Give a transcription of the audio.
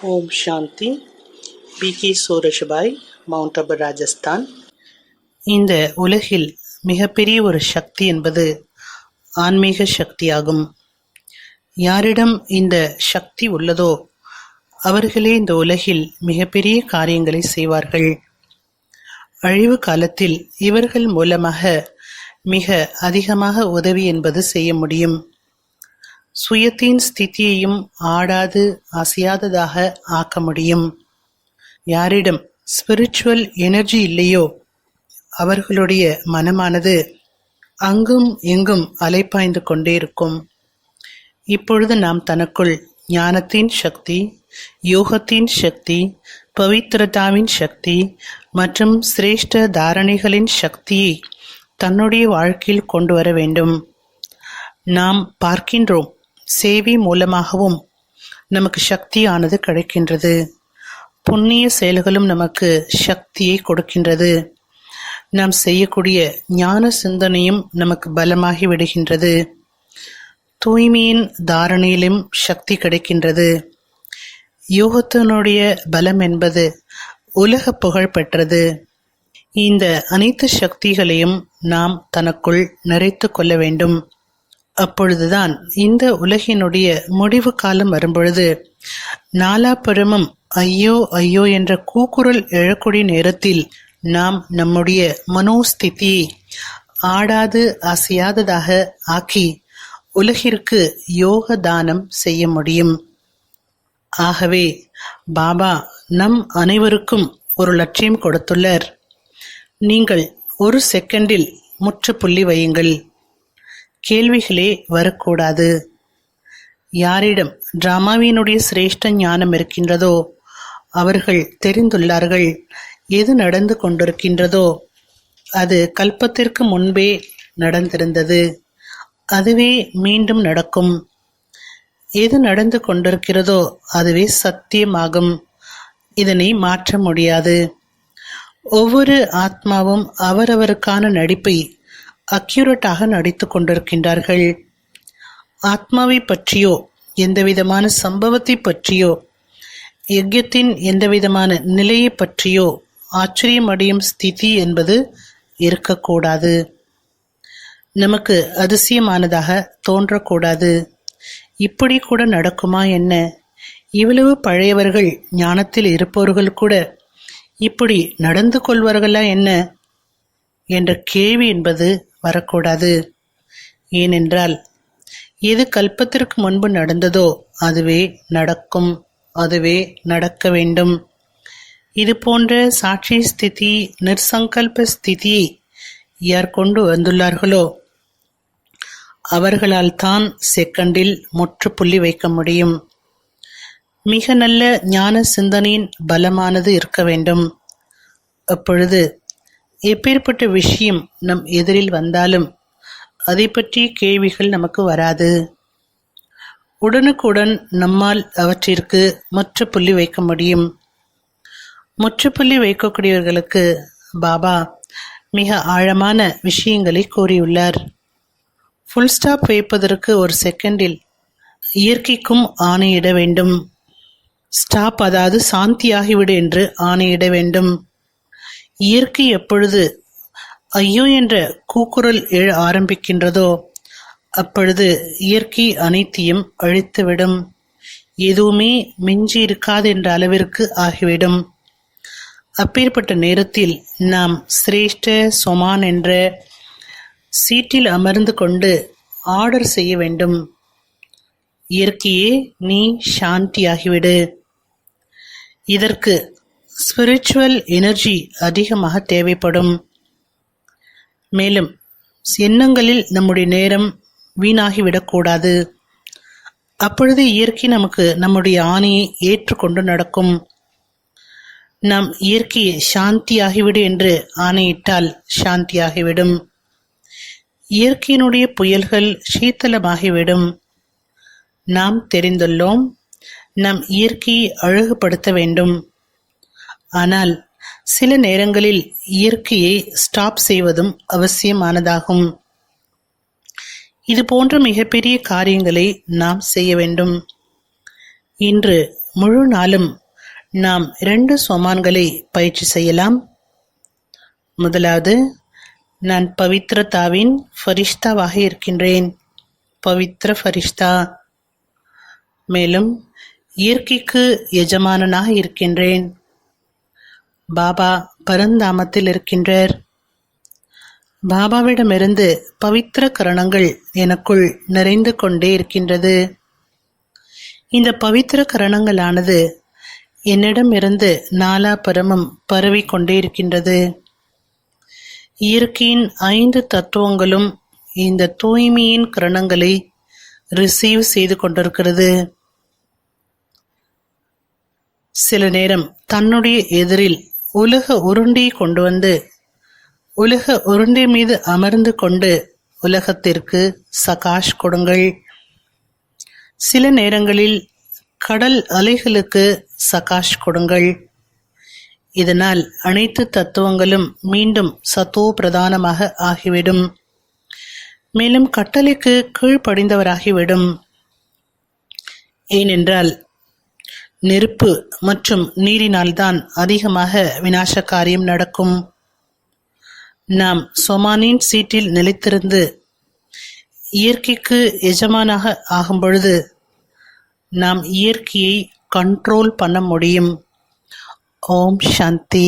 ஓம் சாந்தி. B K. சோரஷ்பாய், mount Abu, Rajasthan. இந்த உலகில் மிகப்பெரிய ஒரு சக்தி என்பது ஆன்மீக சக்தியாகும். யாரிடம் இந்த சக்தி உள்ளதோ அவர்களே இந்த உலகில் மிகப்பெரிய காரியங்களை செய்வார்கள். அழிவு காலத்தில் இவர்கள் மூலமாக மிக அதிகமாக உதவி என்பது செய்ய முடியும். சுயத்தின் ஸ்திதியையும் ஆடாது அசையாததாக ஆக்க முடியும். யாரிடம் ஸ்பிரிச்சுவல் எனர்ஜி இல்லையோ அவர்களுடைய மனமானது அங்கும் இங்கும் அலைப்பாய்ந்து கொண்டே இருக்கும். இப்பொழுது நாம் தனக்குள் ஞானத்தின் சக்தி, யோகத்தின் சக்தி, பவித்திரதாவின் சக்தி மற்றும் சிரேஷ்ட தாரணைகளின் சக்தியை தன்னுடைய வாழ்க்கையில் கொண்டு வர வேண்டும். நாம் பார்க்கின்றோம், சேவை மூலமாகவும் நமக்கு சக்தியானது கிடைக்கின்றது. புண்ணிய செயல்களும் நமக்கு சக்தியை கொடுக்கின்றது. நாம் செய்யக்கூடிய ஞான சிந்தனையும் நமக்கு பலமாகி விடுகின்றது. தூய்மையின் தாரணையிலும் சக்தி கிடைக்கின்றது. யோகத்தினுடைய பலம் என்பது உலக புகழ் பெற்றது. இந்த அனைத்து சக்திகளையும் நாம் தனக்குள் நிறைத்து கொள்ள வேண்டும். அப்பொழுதுதான் இந்த உலகினுடைய முடிவு காலம் வரும்பொழுது நாலாபுறமும் ஐயோ ஐயோ என்ற கூக்குரல் எழக்கூடிய நேரத்தில் நாம் நம்முடைய மனோஸ்திதியை ஆடாது அசையாததாக ஆக்கி உலகிற்கு யோக தானம் செய்ய முடியும். ஆகவே பாபா நம் அனைவருக்கும் ஒரு லட்சியம் கொடுத்துள்ளார். நீங்கள் ஒரு செகண்டில் முற்றுப்புள்ளி வையுங்கள். கேள்விகளே வரக்கூடாது. யாரிடம் டிராமாவினுடைய சிரேஷ்ட ஞானம் இருக்கின்றதோ அவர்கள் தெரிந்துள்ளார்கள், எது நடந்து கொண்டிருக்கின்றதோ அது கல்பத்திற்கு முன்பே நடந்திருந்தது, அதுவே மீண்டும் நடக்கும். எது நடந்து கொண்டிருக்கிறதோ அதுவே சத்தியமாகும். இதனை மாற்ற முடியாது. ஒவ்வொரு ஆத்மாவும் அவரவருக்கான நடிப்பை அக்யூரட்டாக நடித்து கொண்டிருக்கின்றார்கள். ஆத்மாவை பற்றியோ எந்தவிதமான சம்பவத்தை பற்றியோ யஜ்யத்தின் எந்தவிதமான நிலையை பற்றியோ ஆச்சரியமடையும் ஸ்திதி என்பது இருக்கக்கூடாது. நமக்கு அதிசயமானதாக தோன்றக்கூடாது. இப்படி கூட நடக்குமா என்ன? இவ்வளவு பழையவர்கள் ஞானத்தில் இருப்பவர்கள் கூட இப்படி நடந்து கொள்வார்களா என்ன என்ற கேள்வி என்பது வரக்கூடாது. ஏனென்றால் எது கல்பத்திற்கு முன்பு நடந்ததோ அதுவே நடக்கும், அதுவே நடக்க வேண்டும். இது போன்ற சாட்சி ஸ்திதி, நிர்சங்கல்ப ஸ்திதியை யார் கொண்டு வந்துள்ளார்களோ அவர்களால் தான் செகண்டில் முற்றுப்புள்ளி வைக்க முடியும். மிக நல்ல ஞான சிந்தனையின் பலமானது இருக்க வேண்டும். அப்பொழுது எப்பேற்பட்ட விஷயம் நம் எதிரில் வந்தாலும் அதை பற்றிய கேள்விகள் நமக்கு வராது. உடனுக்குடன் நம்மால் அவற்றிற்கு முற்றுப்புள்ளி வைக்க முடியும். முற்றுப்புள்ளி வைக்கக்கூடியவர்களுக்கு பாபா மிக ஆழமான விஷயங்களை கூறியுள்ளார். ஃபுல் ஸ்டாப் வைப்பதற்கு ஒரு செகண்டில் இயற்கைக்கும் ஆணையிட வேண்டும். ஸ்டாப், அதாவது சாந்தியாகிவிடு என்று ஆணையிட வேண்டும். இயற்கை எப்பொழுது ஐயோ என்ற கூக்குரல் எழ ஆரம்பிக்கின்றதோ அப்பொழுது இயற்கை அனைத்தையும் அழித்துவிடும். எதுவுமே மிஞ்சி இருக்காது என்ற அளவிற்கு ஆகிவிடும். அப்பேற்பட்ட நேரத்தில் நாம் சிரேஷ்ட சொமான் என்ற சீட்டில் அமர்ந்து கொண்டு ஆர்டர் செய்ய வேண்டும். இயற்கையே நீ சாந்தியாகிவிடு. இதற்கு ஸ்பிரிச்சுவல் எனர்ஜி அதிகமாக தேவைப்படும். மேலும் எண்ணங்களில் நம்முடைய நேரம் வீணாகிவிடக்கூடாது. அப்பொழுது இயற்கை நமக்கு நம்முடைய ஆணையை ஏற்றுக்கொண்டு நடக்கும். நாம் இயற்கையை சாந்தியாகிவிடு என்று ஆணையிட்டால் சாந்தியாகிவிடும். இயற்கையினுடைய புயல்கள் சீத்தலமாகிவிடும். நாம் தெரிந்துள்ளோம், நம் இயற்கையை அழகுபடுத்த வேண்டும். ஆனால் சில நேரங்களில் இயற்கையை ஸ்டாப் செய்வதும் அவசியமானதாகும். இது போன்ற மிகப்பெரிய காரியங்களை நாம் செய்ய வேண்டும். இன்று முழு நாளும் நாம் 2 சோமான்களை பயிற்சி செய்யலாம். முதலாவது, நான் பவித்ரதாவின் ஃபரிஷ்தாவாக இருக்கின்றேன், பவித்ர ஃபரிஷ்தா. மேலும் இயற்கைக்கு எஜமானனாக இருக்கின்றேன். பாபா பரந்தாமத்தில் இருக்கின்றார். பாபாவிடமிருந்து பவித்திர கரணங்கள் எனக்குள் நிறைந்து கொண்டே இருக்கின்றது. இந்த பவித்திர கரணங்களானது என்னிடமிருந்து நாலாபுறமும் பரவி கொண்டே இருக்கின்றது. இயற்கையின் 5 தத்துவங்களும் இந்த தூய்மையின் கரணங்களை ரிசீவ் செய்து கொண்டிருக்கிறது. சில நேரம் தன்னுடைய எதிரில் உலக உருண்டையை கொண்டு வந்து உலக உருண்டை மீது அமர்ந்து கொண்டு உலகத்திற்கு சகாஷ் கொடுங்கள். சில நேரங்களில் கடல் அலைகளுக்கு சகாஷ் கொடுங்கள். இதனால் அனைத்து தத்துவங்களும் மீண்டும் சத்தோ பிரதானமாக ஆகிவிடும். மேலும் கட்டளைக்கு கீழ்ப்படிந்தவராகிவிடும். ஏனென்றால் நெருப்பு மற்றும் நீரினால்தான் அதிகமாக விநாச காரியம் நடக்கும். நாம் சோமானின் சீட்டில் நிலைத்திருந்து இயற்கைக்கு எஜமானாக ஆகும் பொழுது நாம் இயற்கையை கண்ட்ரோல் பண்ண முடியும். ஓம் சாந்தி.